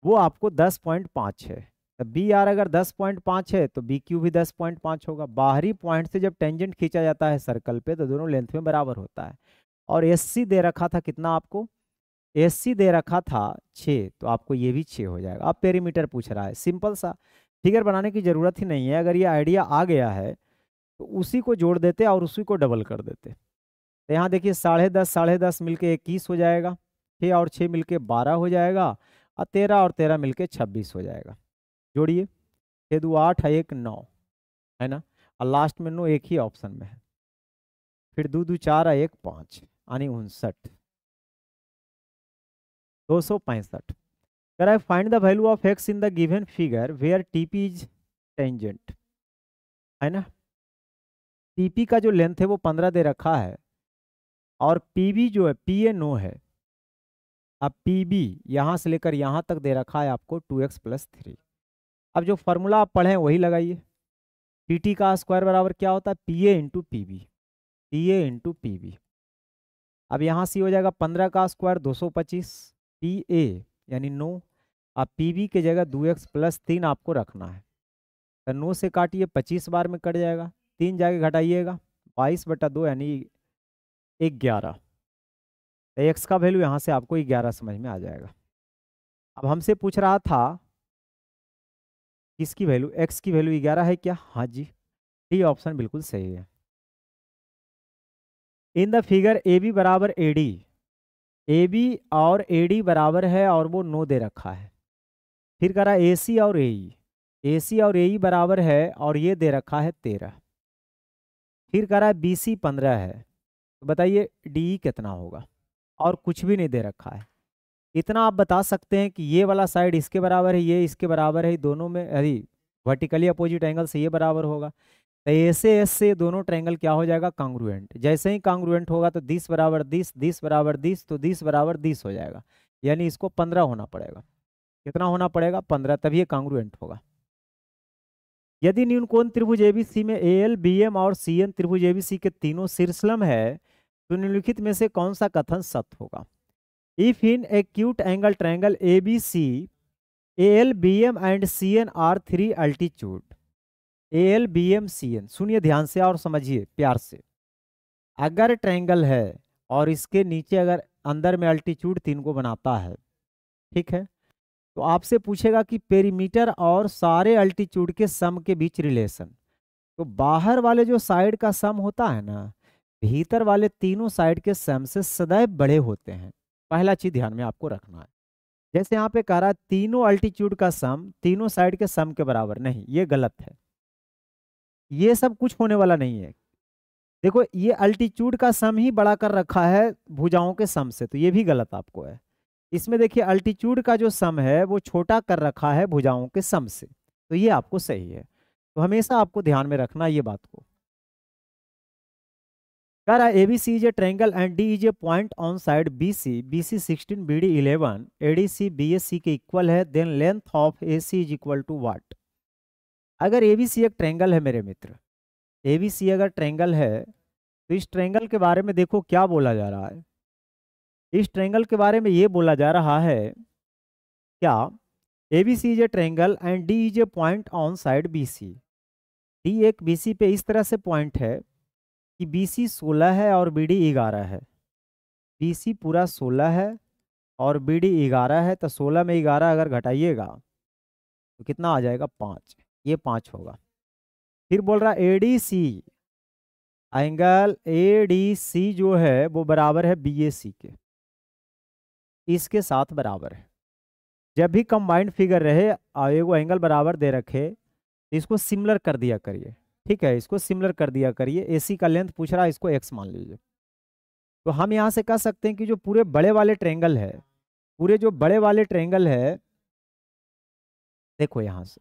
वो आपको 10.5 है, तो बी आर अगर 10.5 है तो बी क्यू भी 10.5 होगा। बाहरी पॉइंट से जब टेंजेंट खींचा जाता है सर्कल पे तो दोनों लेंथ में बराबर होता है। और एस सी दे रखा था कितना आपको, एस सी दे रखा था 6, तो आपको ये भी 6 हो जाएगा। अब पेरीमीटर पूछ रहा है, सिंपल सा, फिगर बनाने की जरूरत ही नहीं है। अगर ये आइडिया आ गया है तो उसी को जोड़ देते और उसी को डबल कर देते। तो यहाँ देखिए 10.5 मिलके 21 हो जाएगा, 6 और 6 मिलके 12 हो जाएगा, और 13 और 13 मिलके 26 हो जाएगा। जोड़िए, 6 2 8 1 9, है ना। और लास्ट में 9 एक ही ऑप्शन में है, फिर 2 2 4 1 5 यानी 59, 265। कह रहा है find the value of x in the given figure where TP is tangent, है ना। टीपी का जो लेंथ है वो 15 दे रखा है, और पीबी जो है पीए 9 है। अब पीबी यहाँ से लेकर यहाँ तक दे रखा है आपको 2x+3। अब जो फॉर्मूला आप पढ़े हैं वही लगाइए। पीटी का स्क्वायर बराबर क्या होता है, पीए इंटू पीबी, पीए इंटू पीबी। अब यहाँ से हो जाएगा 15 का स्क्वायर 225, पीए यानी 9। अब पीबी के जगह 2x+3 आपको रखना है, तो 9 से काटिए 25 बार में कट जाएगा, 3 जाके घटाइएगा 22/2 यानी 11। तो एक्स का वैल्यू यहाँ से आपको 11 समझ में आ जाएगा। अब हमसे पूछ रहा था किसकी वैल्यू, एक्स की वैल्यू 11 है क्या? हाँ जी, डी ऑप्शन बिल्कुल सही है। In the figure A B बराबर ए डी, ए बी और ए डी बराबर है और वो 9 दे रखा है। फिर कह रहा है ए सी और ए सी और ए बराबर है और ये दे रखा है 13। फिर कह रहा है बी सी 15 है, तो बताइए डी कितना होगा, और कुछ भी नहीं दे रखा है। इतना आप बता सकते हैं कि ये वाला साइड इसके बराबर है, ये इसके बराबर है, दोनों में अरे वर्टिकली अपोजिट एंगल से ये बराबर होगा। तो ऐसे ऐसे दोनों ट्रायंगल क्या हो जाएगा, कांग्रुएंट। जैसे ही कांग्रुएंट होगा तो 10 बराबर 10, 10 बराबर 10, तो 10 बराबर 10 हो जाएगा। यानी इसको 15 होना पड़ेगा। कितना होना पड़ेगा, 15, तभी ये कांग्रुएंट होगा। यदि न्यूनकोण त्रिभुज एबीसी में एएल बीएम और सीएन त्रिभुज एबीसी के तीनों शीर्षलंब है तो निम्नलिखित में से कौन सा कथन सत्य होगा। If in acute angle triangle ABC, AL, BM and CN are three altitude. AL, BM, CN, सुनिए ध्यान से और समझिए प्यार से। अगर ट्रायंगल है और इसके नीचे अगर अंदर में अल्टीट्यूड 3 को बनाता है, ठीक है, तो आपसे पूछेगा कि पेरीमीटर और सारे अल्टीट्यूड के सम के बीच रिलेशन। तो बाहर वाले जो साइड का सम होता है ना, भीतर वाले तीनों साइड के सम से सदैव बड़े होते हैं। पहला चीज ध्यान में आपको रखना है। जैसे यहाँ पे कह रहा है तीनों अल्टीट्यूड का सम तीनों साइड के सम के बराबर, नहीं, ये गलत है। ये सब कुछ होने वाला नहीं है। देखो ये अल्टीट्यूड का सम ही बड़ा कर रखा है भुजाओं के सम से, तो ये भी गलत आपको है। इसमें देखिए अल्टीट्यूड का जो सम है वो छोटा कर रखा है भुजाओं के सम से, तो ये आपको सही है। तो हमेशा आपको ध्यान में रखना ये बात को। कह रहा है ABC is a triangle and D is a point on side BC, BC 16 BD 11, ADC BSC के इक्वल है, then length of AC is equal to what. अगर एबीसी एक ट्रायंगल है मेरे मित्र, एबीसी अगर ट्रायंगल है तो इस ट्रायंगल के बारे में देखो क्या बोला जा रहा है। इस ट्रायंगल के बारे में ये बोला जा रहा है क्या, ABC is a triangle and D is a point on side BC। D एक BC पे इस तरह से पॉइंट है कि BC 16 है और BD 11 है। BC पूरा 16 है और BD 11 है, तो 16 में 11 अगर घटाइएगा तो कितना आ जाएगा, 5। ये 5 होगा। फिर बोल रहा ADC, एंगल ADC जो है वो बराबर है BAC के, इसके साथ बराबर है। जब भी कंबाइंड फिगर रहे और एगो एंगल बराबर दे रखे, इसको सिमिलर कर दिया करिए। ठीक है, इसको सिमिलर कर दिया करिए। AC का लेंथ पूछ रहा है, इसको x मान लीजिए। तो हम यहाँ से कह सकते हैं कि जो पूरे बड़े वाले ट्रायंगल है, पूरे जो बड़े वाले ट्रायंगल है, देखो यहाँ से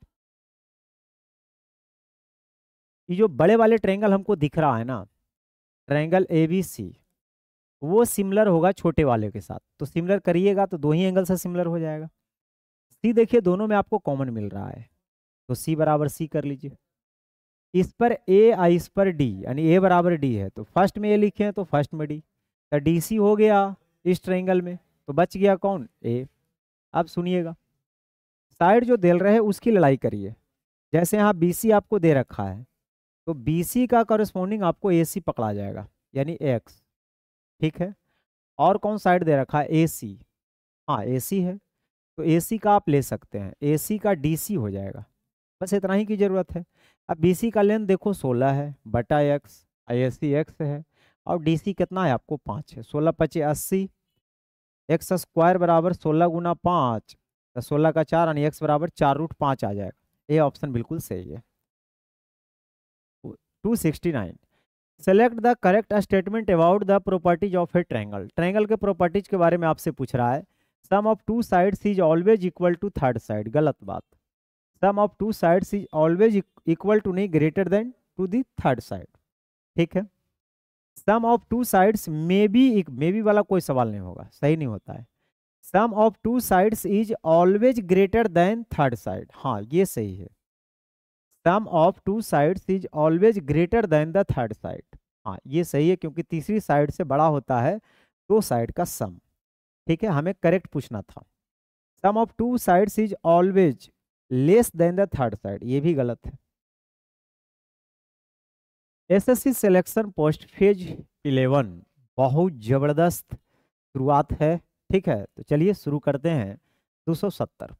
ये जो बड़े वाले ट्रायंगल हमको दिख रहा है ना, ट्रायंगल ABC, वो सिमिलर होगा छोटे वाले के साथ। तो सिमिलर करिएगा तो दो ही एंगल से सिमिलर हो जाएगा। C देखिए दोनों में आपको कॉमन मिल रहा है, तो C बराबर C कर लीजिए। इस पर A और इस पर D, यानी A बराबर D है, तो फर्स्ट में A लिखे हैं तो फर्स्ट में D, तो DC हो गया इस ट्रायंगल में। तो बच गया कौन, A। अब सुनिएगा, साइड जो दे रहे हैं उसकी लड़ाई करिए। जैसे यहाँ BC आपको दे रखा है, तो BC का कॉरेस्पॉन्डिंग आपको AC पकड़ा जाएगा, यानी X। ठीक है, और कौन साइड दे रखा है, AC। हाँ AC है, तो AC का आप ले सकते हैं, AC का DC हो जाएगा। बस इतना ही की जरूरत है। अब BC का लेंथ देखो 16 है बटा X, AC X है, और DC कितना है आपको 5 है। 16 5 80, एक्स स्क्वायर बराबर 16 गुना 5, तो 16 का 4 यानी x बराबर 4√5 आ जाएगा। ये ऑप्शन बिल्कुल सही है। 269, select the correct statement about the properties of a triangle. Triangle के प्रॉपर्टीज के बारे में आपसे पूछ रहा है। Sum of two sides is always equal to third side, गलत बात। Sum of two sides is always equal to नहीं, greater than to the third side. ठीक है, sum of two sides may be वाला कोई सवाल नहीं होगा, सही नहीं होता है। Sum of two sides is always greater than third side, हाँ ये सही है। Sum of two sides is always greater than the third side, हाँ ये सही है, क्योंकि तीसरी साइड से बड़ा होता है दो साइड का सम। ठीक है, हमें करेक्ट पूछना था। Sum of two sides is always less than the third side, ये भी गलत है। SSC सिलेक्शन पोस्ट फेज 11 बहुत जबरदस्त शुरुआत है। ठीक है, तो चलिए शुरू करते हैं। 270,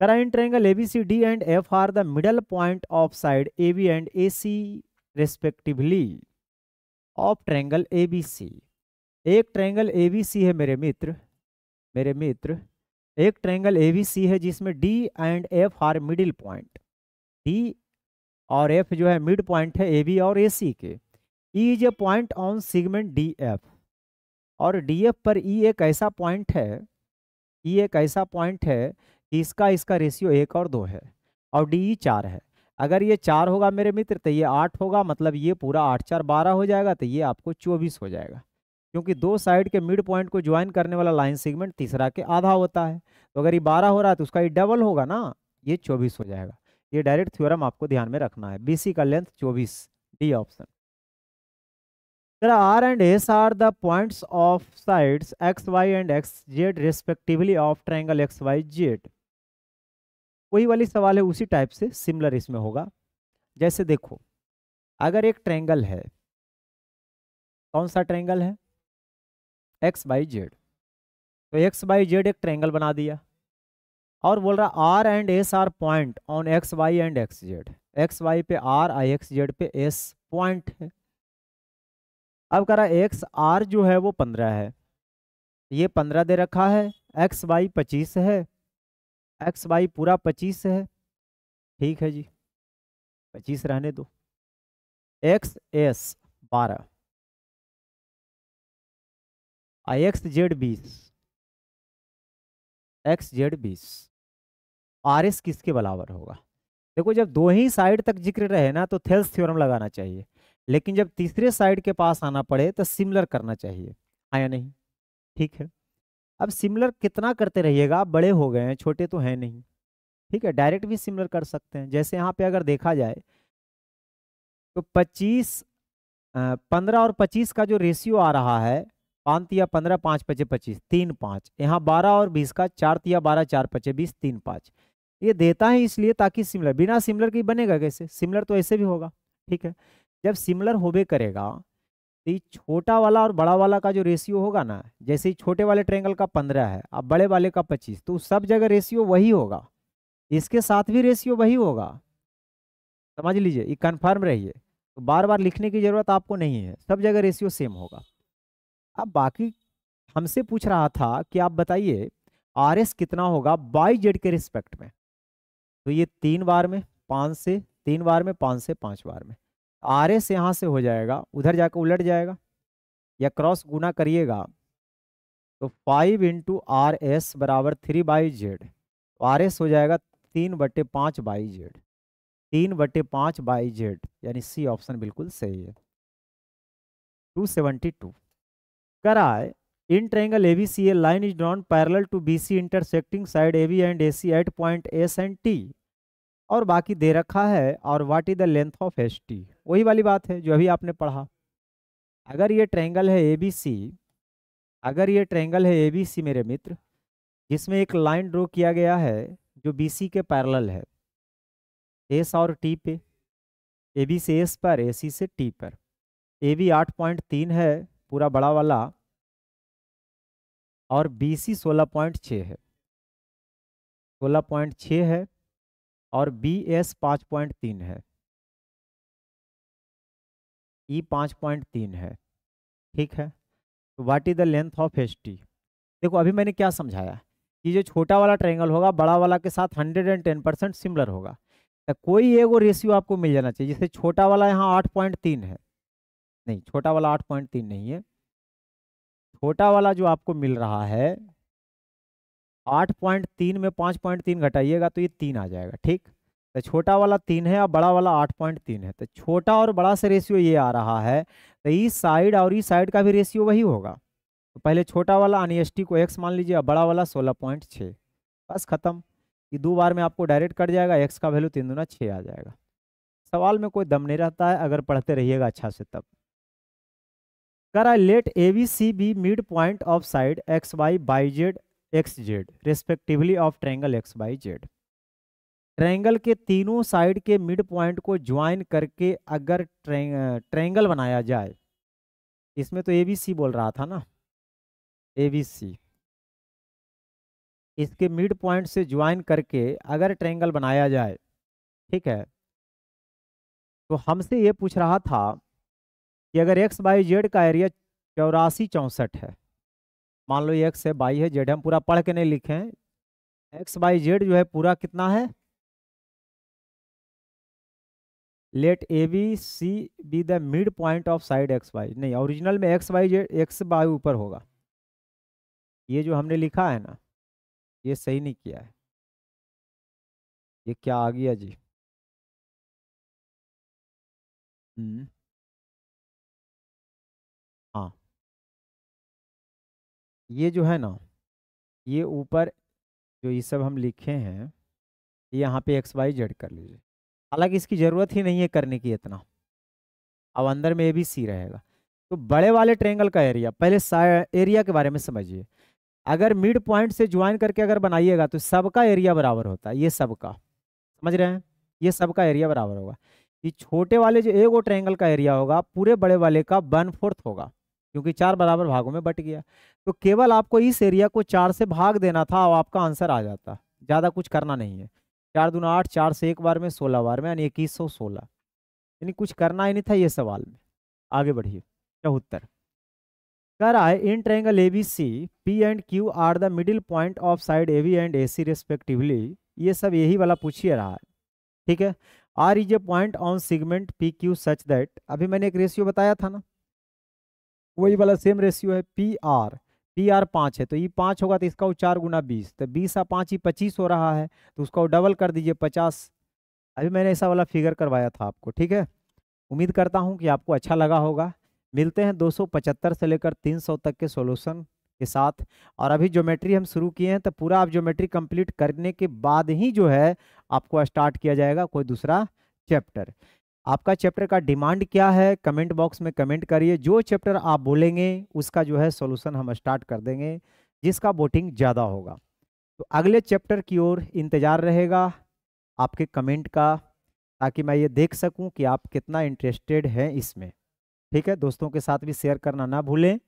Current triangle ABCD and F are the middle point of side AB and AC respectively of triangle ABC। एक ट्रायंगल ABC है मेरे मित्र, एक ट्रायंगल ABC है जिसमें D and F are middle point. D और F जो है मिड पॉइंट है AB और AC के। E is a point on segment DF, और DF पर E एक ऐसा पॉइंट है कि इसका रेशियो 1 और 2 है, और DE 4 है। अगर ये 4 होगा मेरे मित्र तो ये 8 होगा, मतलब ये पूरा 8 4 12 हो जाएगा, तो ये आपको 24 हो जाएगा, क्योंकि दो साइड के मिड पॉइंट को ज्वाइन करने वाला लाइन सेगमेंट तीसरा के आधा होता है। तो अगर ये 12 हो रहा है तो उसका ये डबल होगा ना, ये 24 हो जाएगा। ये डायरेक्ट थ्योरम आपको ध्यान में रखना है। BC का length 24, D option. R and S are the points of sides XY and XZ respectively of triangle XYZ। वही वाली सवाल है, उसी टाइप से सिमिलर इसमें होगा। जैसे देखो, अगर एक ट्रायंगल है, कौन सा ट्रायंगल है, XYZ, तो XYZ एक ट्रायंगल बना दिया, और बोल रहा R and S are point on XY and XZ। XY पे R और XZ पे S पॉइंट है। अब कह रहा एक्स आर जो है वो 15 है, ये 15 दे रखा है, XY 25 है, XY पूरा 25 है। ठीक है जी, 25 रहने दो। XS 12, XZ 20, XZ 20, RS किसके बराबर होगा। देखो, जब दो ही साइड तक जिक्र रहे ना तो थेल्स थ्योरम लगाना चाहिए, लेकिन जब तीसरे साइड के पास आना पड़े तो सिमिलर करना चाहिए, हाँ या नहीं। ठीक है, अब सिमिलर कितना करते रहिएगा, आप बड़े हो गए हैं, छोटे तो हैं नहीं। ठीक है, डायरेक्ट भी सिमिलर कर सकते हैं। जैसे यहाँ पे अगर देखा जाए तो 15 और 25 का जो रेशियो आ रहा है 5 तिया 15, 5 पचे 25, 3 5, यहाँ 12 और 20 का 4 तिया 12, 4 पचे 20, 3 5। ये देता है इसलिए ताकि सिमिलर, बिना सिमिलर के बनेगा कैसे? सिमिलर तो ऐसे भी होगा, ठीक है। जब सिमिलर होबे करेगा तो ये छोटा वाला और बड़ा वाला का जो रेशियो होगा ना, जैसे ही छोटे वाले ट्रायंगल का 15 है, अब बड़े वाले का 25, तो सब जगह रेशियो वही होगा, इसके साथ भी रेशियो वही होगा। समझ लीजिए, ये कन्फर्म रहिए, तो बार बार लिखने की जरूरत आपको नहीं है, सब जगह रेशियो सेम होगा। अब बाकी हमसे पूछ रहा था कि आप बताइए आर एस कितना होगा बाई जेड के रिस्पेक्ट में। तो ये 3 बार में 5 से, 3 बार में 5 से 5 बार में, आर एस यहाँ से हो जाएगा, उधर जाकर उलट जाएगा या क्रॉस गुना करिएगा, तो 5 इंटू आर एस बराबर 3/z। आर एस हो जाएगा 3/5/z, 3/5/z, यानी सी ऑप्शन बिल्कुल सही है। 272 कराए in triangle ABC a line is drawn parallel to BC intersecting side AB and AC at point S and T, और बाकी दे रखा है, और what is the length of S T. वही वाली बात है जो अभी आपने पढ़ा। अगर ये ट्रायंगल है एबीसी, अगर ये ट्रायंगल है एबीसी मेरे मित्र, जिसमें एक लाइन ड्रॉ किया गया है जो बीसी के पैरेलल है, एस और टी पे, एबी से एस पर, एसी से टी पर। एबी 8.3 है पूरा बड़ा वाला, और बीसी 16.6 है, 16.6 है, और बी एस 5.3 है, ई 5.3 है, ठीक है। तो what is the length of S T. देखो अभी मैंने क्या समझाया कि जो छोटा वाला ट्रायंगल होगा बड़ा वाला के साथ 110% सिमिलर होगा, तो कोई एगो रेशियो आपको मिल जाना चाहिए। जैसे छोटा वाला यहाँ 8.3 है, नहीं छोटा वाला 8.3 नहीं है, छोटा वाला जो आपको मिल रहा है 8.3 में 5.3 घटाइएगा तो ये 3 आ जाएगा, ठीक। तो छोटा वाला 3 है और बड़ा वाला 8.3 है, तो छोटा और बड़ा से रेशियो ये आ रहा है, तो इस साइड और इस साइड का भी रेशियो वही होगा। तो पहले छोटा वाला यानी एस टी को x मान लीजिए, और बड़ा वाला 16.6, बस खत्म। ये 2 बार में आपको डायरेक्ट कट जाएगा, x का वैल्यू 3 दूना 6 आ जाएगा। सवाल में कोई दम नहीं रहता है अगर पढ़ते रहिएगा अच्छा से तब। कर I let A B C be mid point of side X Y by Z X Z respectively of triangle X by Z. Triangle के तीनों साइड के मिड पॉइंट को ज्वाइन करके अगर ट्रायंगल बनाया जाए, इसमें तो ए बी सी बोल रहा था ना, ए बी सी, इसके मिड पॉइंट से ज्वाइन करके अगर ट्रायंगल बनाया जाए, ठीक है। तो हमसे ये पूछ रहा था कि अगर एक्स बाई जेड का एरिया 8464 है, मान लो ये एक्स है, बाई है, जेड हम पूरा पढ़ के नहीं लिखे हैं, एक्स बाई जेड जो है पूरा कितना है, let A B C be the mid point of side X Y. नहीं, ओरिजिनल में X Y Z X by ऊपर होगा, ये जो हमने लिखा है ना ये सही नहीं किया है। ये क्या आ गया जी, हाँ, ये जो है ना, ये ऊपर जो ये सब हम लिखे हैं, ये यहाँ पे एक्स वाई जेड कर लीजिए। हालांकि इसकी ज़रूरत ही नहीं है करने की इतना, अब अंदर में ए बी सी रहेगा। तो बड़े वाले ट्रायंगल का एरिया, पहले एरिया के बारे में समझिए। अगर मिड पॉइंट से ज्वाइन करके अगर बनाइएगा तो सबका एरिया बराबर होता है, ये सबका, समझ रहे हैं, ये सबका एरिया बराबर होगा। ये छोटे वाले जो एक ट्रायंगल का एरिया होगा पूरे बड़े वाले का 1/4 होगा, क्योंकि 4 बराबर भागों में बट गया। तो केवल आपको इस एरिया को 4 से भाग देना था और आपका आंसर आ जाता, ज़्यादा कुछ करना नहीं है। 4 दूना 8, 4 से एक बार में 16 बार में, यानी 2116, यानी कुछ करना ही नहीं था ये सवाल में। आगे बढ़िए 74 कह रहा है in triangle ABC P and Q are the middle point of side A B and A C respectively. ये सब यही वाला पूछ ही रहा है, ठीक है। R is a point on segment P Q such that, अभी मैंने एक रेशियो बताया था ना, वही वाला सेम रेशियो है। पी आर 5 है तो ये 5 होगा, तो इसका 4 गुना 20, तो 20 और 5 ही 25 हो रहा है, तो उसका डबल कर दीजिए 50। अभी मैंने ऐसा वाला फिगर करवाया था आपको, ठीक है। उम्मीद करता हूँ कि आपको अच्छा लगा होगा। मिलते हैं 275 से लेकर 300 तक के सॉल्यूशन के साथ। और अभी ज्योमेट्री हम शुरू किए हैं, तो पूरा आप ज्योमेट्री कंप्लीट करने के बाद ही जो है आपको स्टार्ट किया जाएगा कोई दूसरा चैप्टर। आपका चैप्टर का डिमांड क्या है, कमेंट बॉक्स में कमेंट करिए। जो चैप्टर आप बोलेंगे उसका जो है सॉल्यूशन हम स्टार्ट कर देंगे, जिसका वोटिंग ज़्यादा होगा। तो अगले चैप्टर की ओर इंतज़ार रहेगा आपके कमेंट का, ताकि मैं ये देख सकूं कि आप कितना इंटरेस्टेड हैं इसमें। ठीक है, दोस्तों के साथ भी शेयर करना ना भूलें।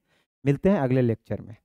मिलते हैं अगले लेक्चर में।